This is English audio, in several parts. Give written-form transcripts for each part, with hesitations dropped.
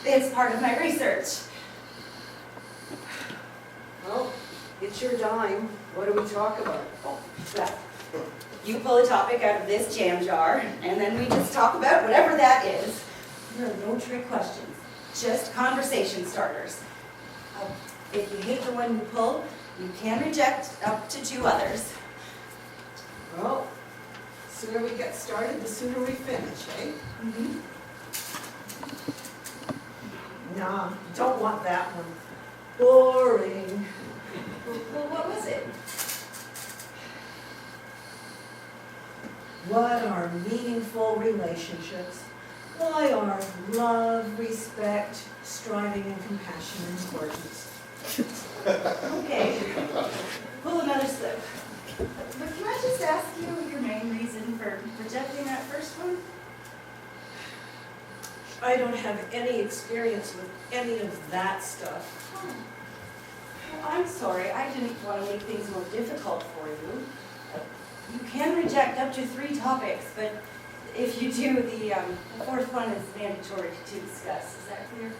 It's part of my research. Well, it's your dime. What do we talk about? Well, you pull a topic out of this jam jar, and then we just talk about whatever that is. There are no trick questions, just conversation starters. If you hate the one you pull, you can reject up to 2 others. Well, the sooner we get started, the sooner we finish, eh? Nah, don't want that one. Boring. Well, what was it? What are meaningful relationships? Why are love, respect, striving, and compassion important? Okay, pull another slip. But can I just ask you your main reason for rejecting that first one? I don't have any experience with any of that stuff. Oh. Well, I'm sorry, I didn't want to make things more difficult for you. You can reject up to 3 topics, but if you do, the 4th one is mandatory to discuss. Is that clear?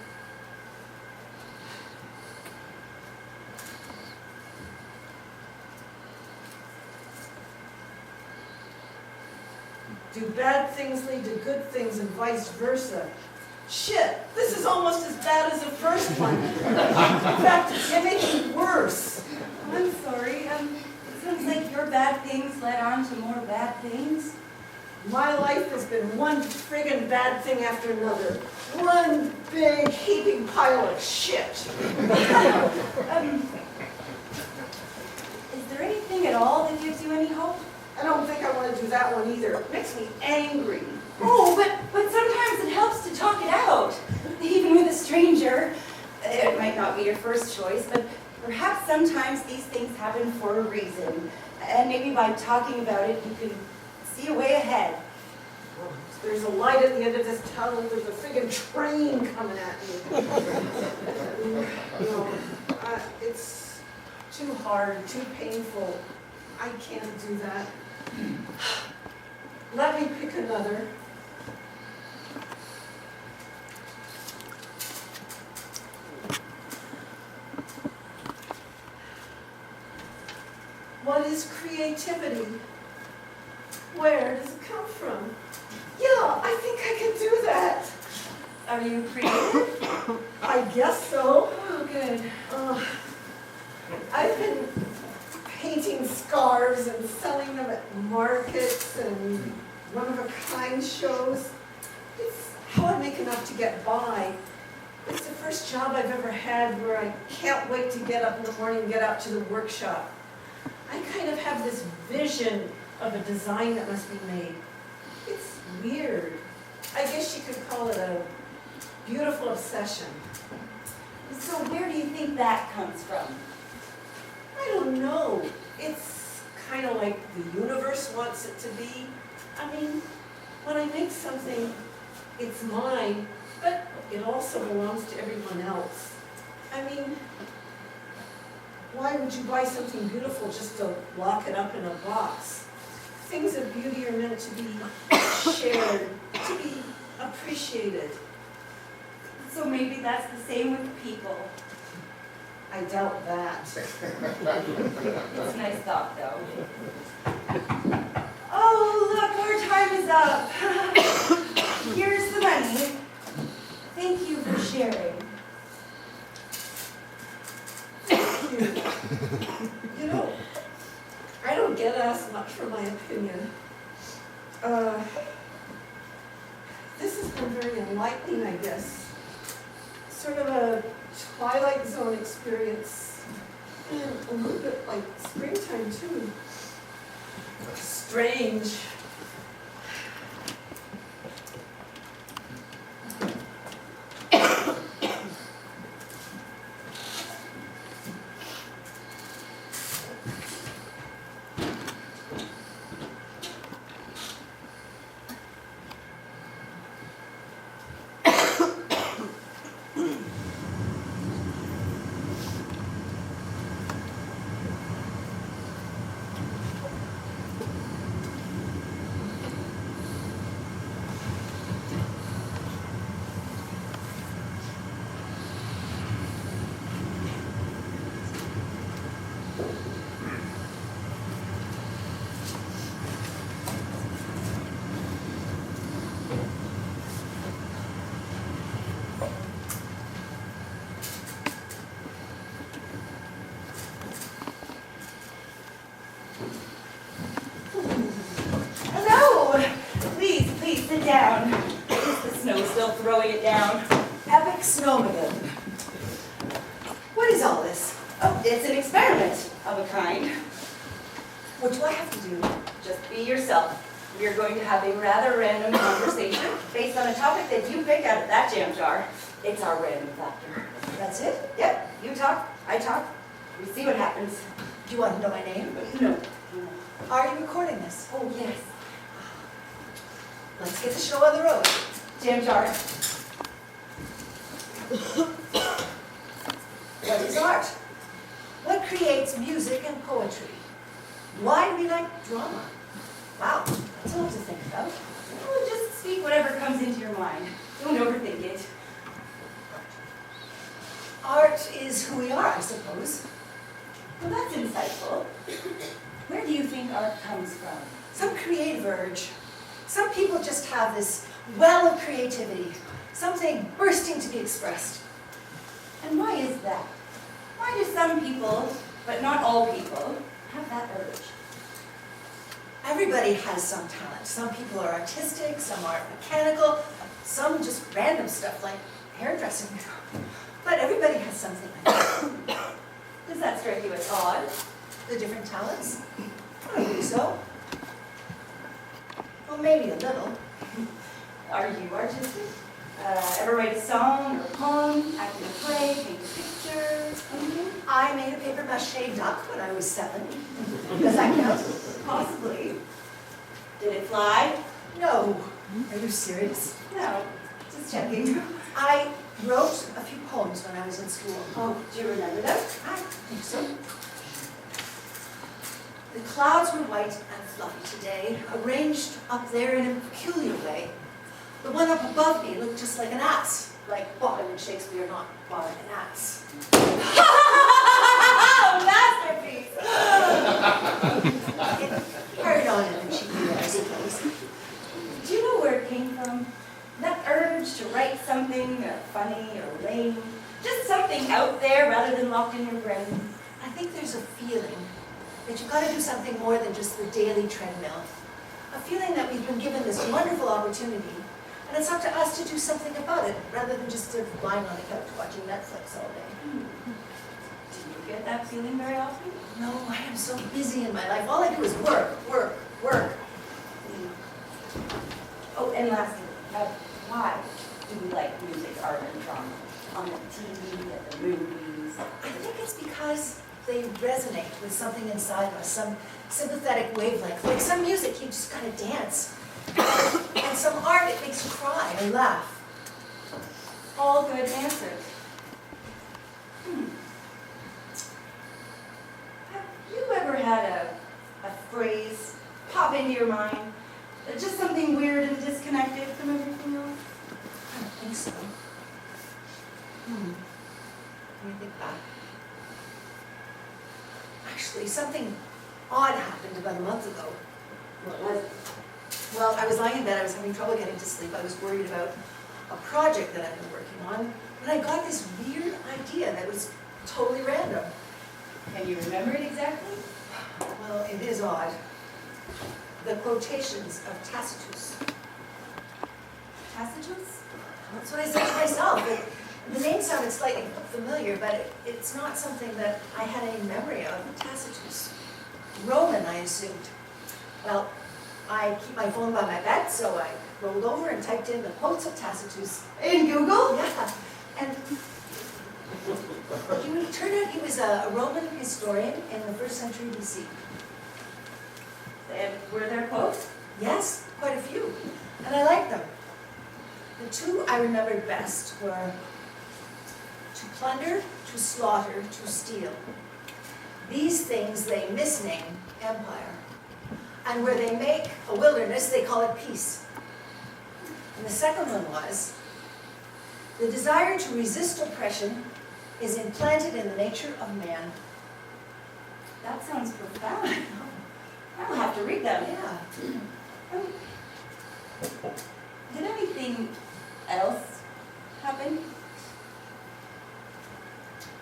Do bad things lead to good things and vice versa? Shit, this is almost as bad as the first one. In fact, it's making worse. I'm sorry, it sounds like your bad things led on to more bad things. My life has been one friggin' bad thing after another. One big heaping pile of shit. Is there anything at all that gives you any hope? I don't think I want to do that one either. It makes me angry. Oh, but sometimes it helps to talk it out, even with a stranger. It might not be your first choice, but perhaps sometimes these things happen for a reason. And maybe by talking about it, you can see a way ahead. Oh, there's a light at the end of this tunnel. There's a friggin' train coming at me. No, it's too hard, too painful. I can't do that. Let me pick another. What is creativity? Where does it come from? Yeah, I think I can do that. Are you creative? I guess so. Oh, good. I've been painting scarves and selling them at markets and one-of-a-kind shows. It's how I make enough to get by. It's the first job I've ever had where I can't wait to get up in the morning and get out to the workshop. I kind of have this vision of a design that must be made. It's weird. I guess you could call it a beautiful obsession. So where do you think that comes from? I don't know. It's kind of like the universe wants it to be. I mean, when I make something, it's mine, but it also belongs to everyone else. I mean, why would you buy something beautiful just to lock it up in a box? Things of beauty are meant to be shared, to be appreciated. So maybe that's the same with people. I doubt that. It's a nice thought, though. Oh, look, our time is up. Here's the money. Thank you for sharing. Thank you. You know, I don't get asked much for my opinion. This has been very enlightening, I guess. Sort of a Twilight Zone experience. And a little bit like springtime, too. Strange. down. Epic Snowmageddon. What is all this? Oh, it's an experiment of a kind. What do I have to do? Just be yourself. We are going to have a rather random conversation based on a topic that you pick out of that jam jar. It's our random factor. That's it? Yep, you talk, I talk. We see what happens. Do you want to know my name? No. Are you recording this? Oh, yes. Let's get the show on the road. Jam jar. What is art? What creates music and poetry? Why do we like drama? Wow, that's a lot to think about. Oh, just speak whatever comes into your mind. Don't overthink it. Art is who we are, I suppose. Well, that's insightful. Where do you think art comes from? Some creative urge. Some people just have this well of creativity, something bursting to be expressed. And why is that? Why do some people, but not all people, have that urge? Everybody has some talent. Some people are artistic, some are mechanical, some just random stuff like hairdressing. But everybody has something like that. Does that strike you as odd? The different talents? I don't think so. Well, maybe a little. Are you artistic? Ever write a song or a poem, act in a play, paint a picture, anything? I made a paper mache duck when I was 7. Does that count? Possibly. Did it fly? No. Are you serious? No, just checking. I wrote a few poems when I was in school. Oh, do you remember them? I think so. The clouds were white and fluffy today, arranged up there in a peculiar way. The one up above me looked just like an ass, like why would Shakespeare not borrow an ass? Masterpiece! It carried on in a cheeky way, I suppose. Do you know where it came from? That urge to write something funny or lame, just something out there rather than locked in your brain. I think there's a feeling that you've got to do something more than just the daily treadmill. A feeling that we've been given this wonderful opportunity, and it's up to us to do something about it, rather than just sort of lying on the couch watching Netflix all day. Do you get that feeling very often? No, I am so busy in my life. All I do is work, work, work. Oh, and lastly, why do we like music, art, and drama? On the TV, at the movies? I think it's because they resonate with something inside of us, some sympathetic wavelength. Like some music, you just gotta dance. And some art, it makes you cry or laugh. All good answers. Have you ever had a phrase pop into your mind? Just something weird and disconnected from everything else? I don't think so. Let me think back. Actually, something odd happened about a month ago. What was it? Well, I was lying in bed, I was having trouble getting to sleep. I was worried about a project that I've been working on. But I got this weird idea that was totally random. Can you remember it exactly? Well, it is odd. The quotations of Tacitus. Tacitus? That's what I said to myself. The name sounded slightly familiar, but it's not something that I had any memory of. Tacitus. Roman, I assumed. Well, I keep my phone by my bed, so I rolled over and typed in the quotes of Tacitus. In Google? Yeah, and it turned out he was a Roman historian in the 1st century BC. And were there quotes? Yes, quite a few, and I liked them. The two I remembered best were to plunder, to slaughter, to steal. These things they misname empire. And where they make a wilderness, they call it peace. And the second one was, the desire to resist oppression is implanted in the nature of man. That sounds profound. I'll have to read them. Yeah. Did anything else happen?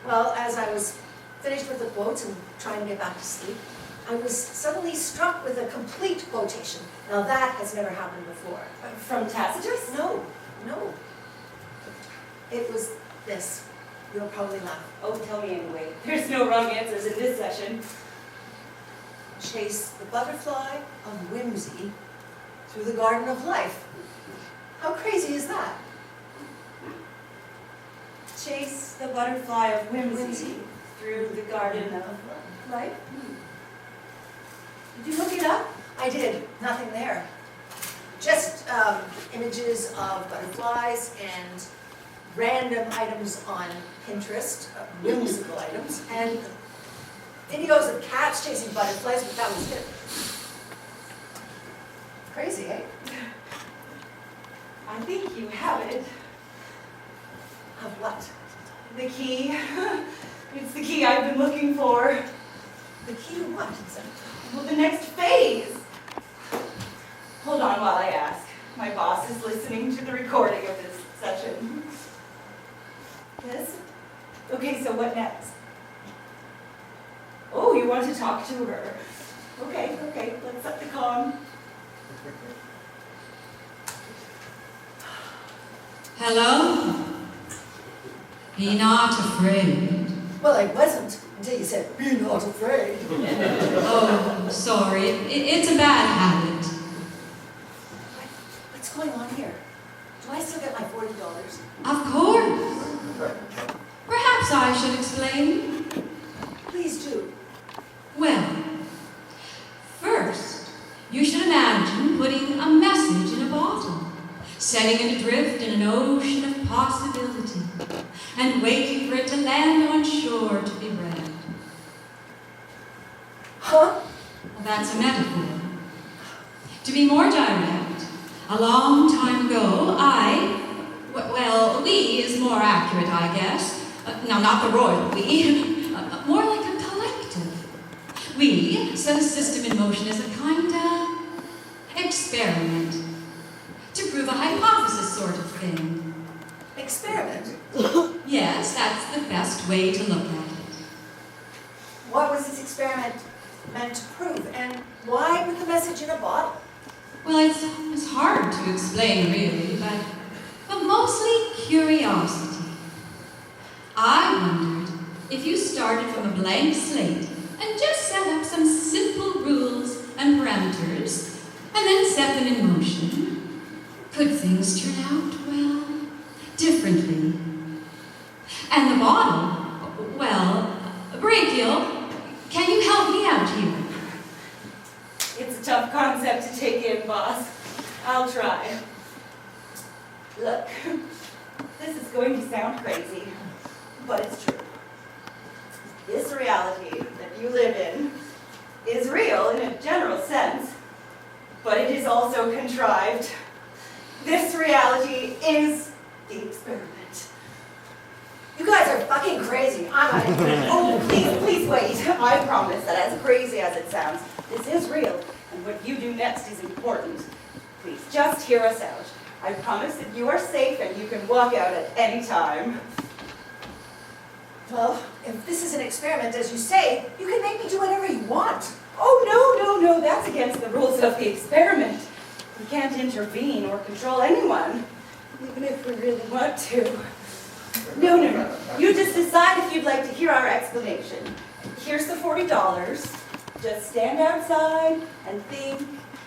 Well, as I was finished with the quotes and trying to get back to sleep, I was suddenly struck with a complete quotation. Now that has never happened before. From Tacitus? No, no. It was this. You'll probably laugh. Oh, tell me anyway. There's no wrong answers in this session. Chase the butterfly of whimsy through the garden of life. How crazy is that? Chase the butterfly of whimsy through the garden of life. Did you look it up? I did. Nothing there. Just images of butterflies and random items on Pinterest, whimsical items, and videos of cats chasing butterflies, but that was it. Crazy, eh? I think you have it. Of what? The key. It's the key I've been looking for. The key to what? Well, the next phase. Hold on while I ask. My boss is listening to the recording of this session. Yes? Okay, so what next? Oh, you want to talk to her. Okay, let's set the calm. Hello? Be not afraid. Well, I wasn't until you said, "Be not afraid." Oh, sorry. It's a bad habit. What's going on here? Do I still get my $40? Of course. Perhaps I should explain. Please do. Well, first, you should imagine putting a message in a bottle, setting it adrift in an ocean of possibility, and waiting for it to land on shore to be read. Huh? Well, that's a metaphor. To be more direct, a long time ago, we is more accurate, I guess. Now, not the royal we, more like a collective. We set a system in motion as a kind of experiment to prove a hypothesis sort of thing. Experiment? Yes, that's the best way to look at it. What was this experiment meant to prove? And why put the message in a bottle? Well, it's hard to explain, really, but mostly curiosity. I wondered if you started from a blank slate and just set up some simple rules and parameters, and then set them in motion. Could things turn out, well, differently? And the bottle, well, Brachial, can you help me out here? It's a tough concept to take in, boss. I'll try. Look, this is going to sound crazy, but it's true. This reality that you live in is real in a general sense, but it is also contrived. This reality is the experiment. You guys are fucking crazy. Oh, please wait. I promise that as crazy as it sounds, this is real, and what you do next is important. Please, just hear us out. I promise that you are safe and you can walk out at any time. Well, if this is an experiment, as you say, you can make me do whatever you want. Oh, no, that's against the rules of the experiment. We can't intervene or control anyone, even if we really want to. No. You just decide if you'd like to hear our explanation. Here's the $40. Just stand outside and think,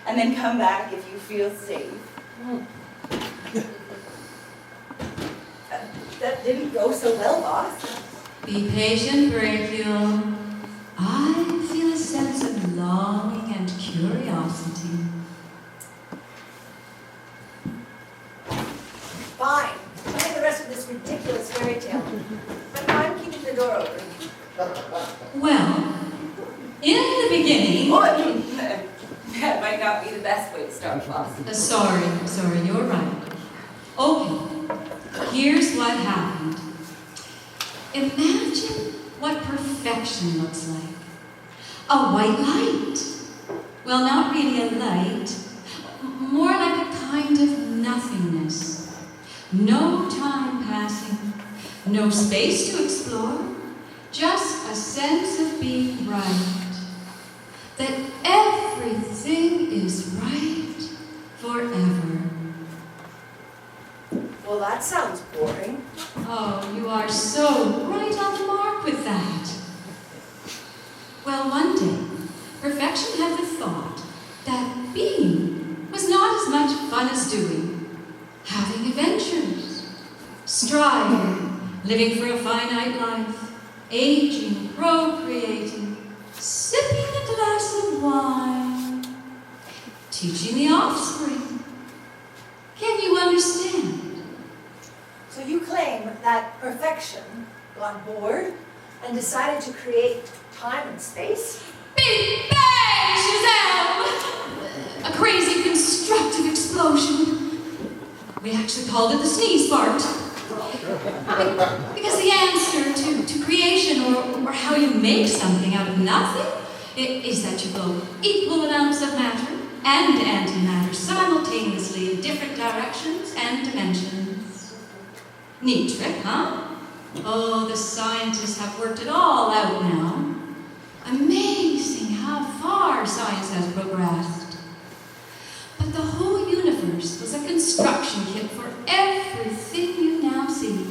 and then come back if you feel safe. That didn't go so well, boss. Be patient, Brachial. I feel a sense of longing and curiosity. Fine. Tell me the rest of this ridiculous fairy tale. But I'm keeping the door open. Well, in the beginning... That might not be the best way to start, boss. Sorry, you're right. Okay, here's what happened. Imagine what perfection looks like. A white light. Well, not really a light. More like a kind of nothingness. No time passing. No space to explore. Just a sense of being right. That everything is right forever. Well, that sounds boring. so right on the mark with that. Well, one day, Perfection had the thought that being was not as much fun as doing, having adventures, striving, living for a finite life, aging, procreating, sipping a glass of wine, teaching the offspring. Can you understand? So you claim that Perfection got bored and decided to create time and space? Big bang, Shazam! A crazy constructive explosion. We actually called it the sneeze fart. Because the answer to creation or how you make something out of nothing is that you blow equal amounts of matter and antimatter simultaneously in different directions and dimensions. Neat trick, huh? Oh, the scientists have worked it all out now. Amazing how far science has progressed. But the whole universe was a construction kit for everything you now see.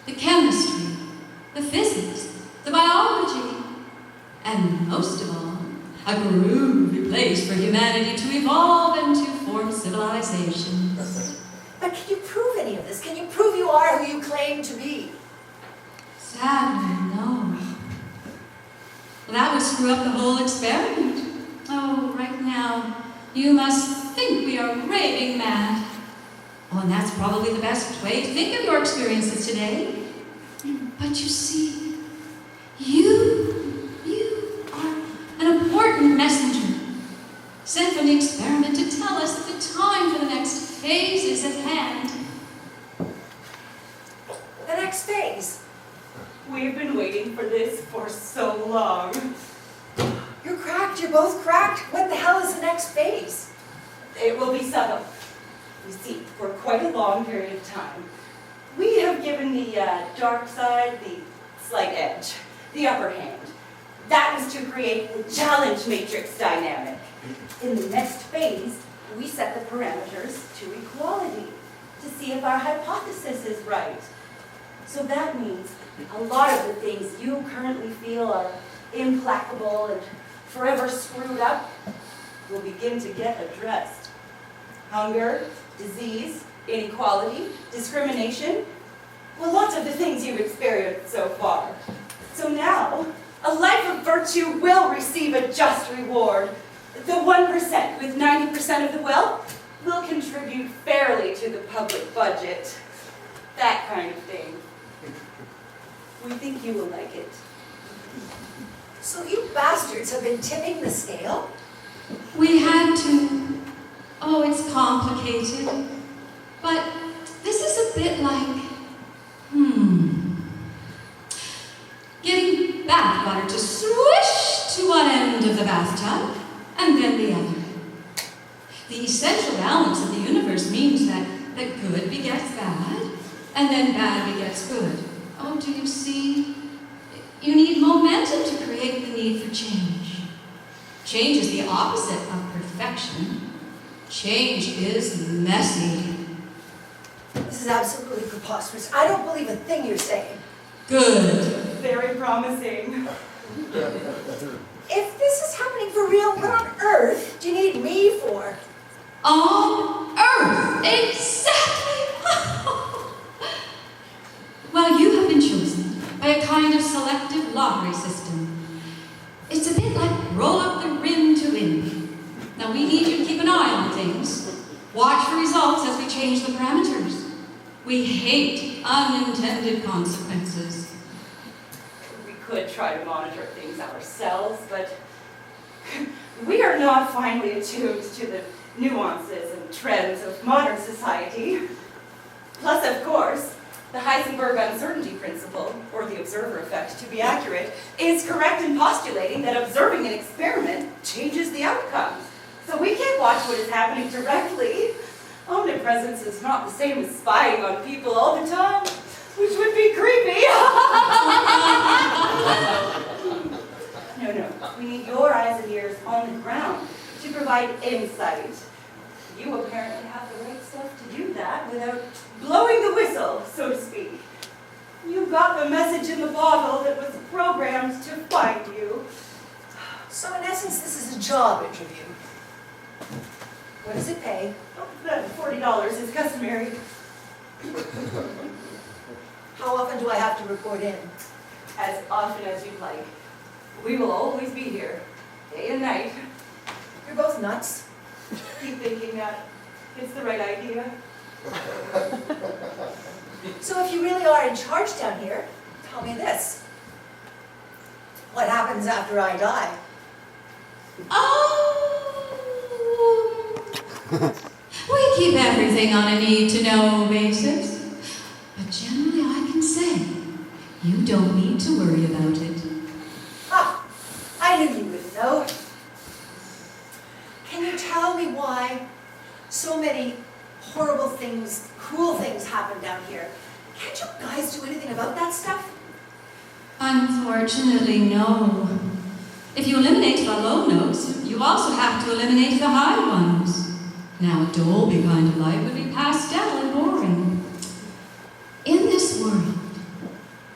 The chemistry, the physics, the biology, and most of all, a groovy place for humanity to evolve and to form civilizations. But can you prove any of this? Can you prove you are who you claim to be? Sadly, no. Well, that would screw up the whole experiment. Oh, right now, you must think we are raving mad. Oh, and that's probably the best way to think of your experiences today. But you see, you are an important messenger, sent from the experiment to tell us that the time for the next phase is at hand. The next phase. We've been waiting for this for so long. You're cracked, you're both cracked. What the hell is the next phase? It will be subtle. You see, for quite a long period of time, we have given the dark side the slight edge, the upper hand. That was to create the challenge matrix dynamic. In the next phase, we set the parameters to equality to see if our hypothesis is right. So that means a lot of the things you currently feel are implacable and forever screwed up will begin to get addressed. Hunger, disease, inequality, discrimination, well, lots of the things you've experienced so far. So now, a life of virtue will receive a just reward. The 1% with 90% of the wealth will contribute fairly to the public budget. That kind of thing. We think you will like it. So you bastards have been tipping the scale? We had to. Oh, it's complicated. But this is a bit like, getting bathwater to swish to one end of the bathtub and then the other. The essential balance of the universe means that good begets bad and then bad begets good. Oh, do you see? You need momentum to create the need for change. Change is the opposite of perfection. Change is messy. This is absolutely preposterous. I don't believe a thing you're saying. Good. Very promising. If this is happening for real, what on earth do you need me for? On Earth. Exactly. Well, you have been chosen by a kind of selective lottery system. It's a bit like roll up the rim to win. Now, we need you to keep an eye on things. Watch for results as we change the parameters. We hate unintended consequences. We could try to monitor things ourselves, but we are not finely attuned to the nuances and trends of modern society. Plus, of course, the Heisenberg uncertainty principle, or the observer effect to be accurate, is correct in postulating that observing an experiment changes the outcomes. So we can't watch what is happening directly. Omnipresence is not the same as spying on people all the time, which would be creepy. No, we need your eyes and ears on the ground to provide insight. You apparently have the right stuff to do that without blowing the whistle, so to speak. You You got the message in the bottle that was programmed to find you. So in essence, this is a job interview. What does it pay? Oh, the $40 is customary. How often do I have to report in? As often as you'd like. We will always be here, day and night. You're both nuts. Keep thinking that it's the right idea. So if you really are in charge down here, tell me this. What happens after I die? Oh, we keep everything on a need-to-know basis. But generally I can say, you don't need to worry about it. Ah, I knew you would know. Can you tell me why so many horrible things, cruel things happen down here? Can't you guys do anything about that stuff? Unfortunately, no. If you eliminate the low notes, you also have to eliminate the high ones. Now, a Dolby kind of light would be pastel and boring. In this world,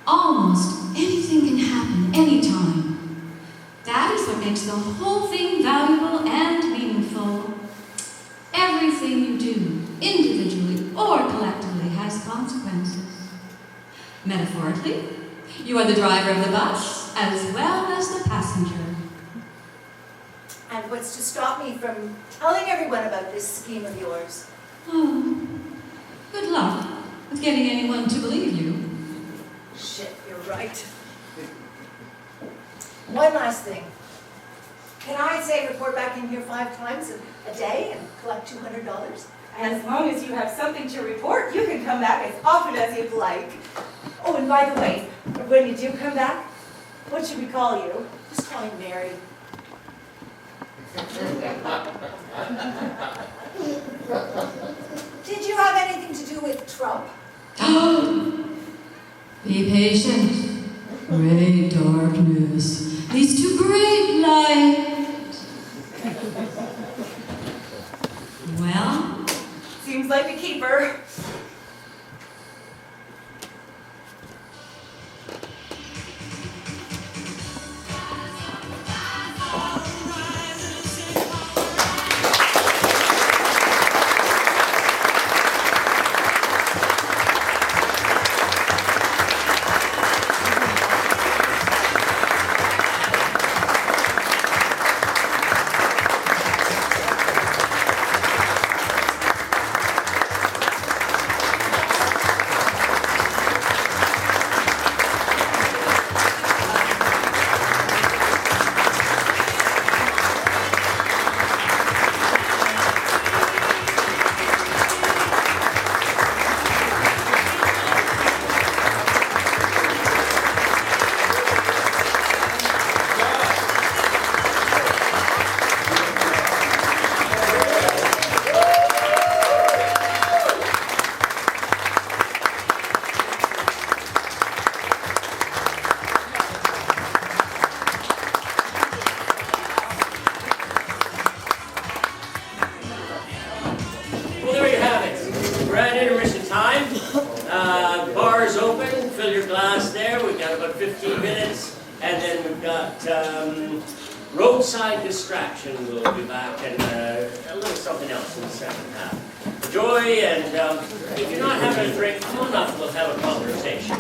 almost anything can happen anytime. That is what makes the whole thing valuable and meaningful. Everything you do, individually or collectively, has consequences. Metaphorically, you are the driver of the bus as well as the passenger. And what's to stop me from telling everyone about this scheme of yours? Oh, good luck with getting anyone to believe you. Shit, you're right. One last thing. Can I, say, report back in here 5 times a day and collect $200? As long as you have something to report, you can come back as often as you'd like. Oh, and by the way, when you do come back, what should we call you? Just call me Mary. Did you have anything to do with Trump? Be patient. Great darkness leads to great light. Well, Seems like a keeper. Well, there you have it. We're at intermission time. Bar is open. Fill your glass there. We've got about 15 minutes. And then we've got roadside distraction. We'll be back and a little something else in the second half. Enjoy, and if you're not having a drink, come on up. We'll have a conversation.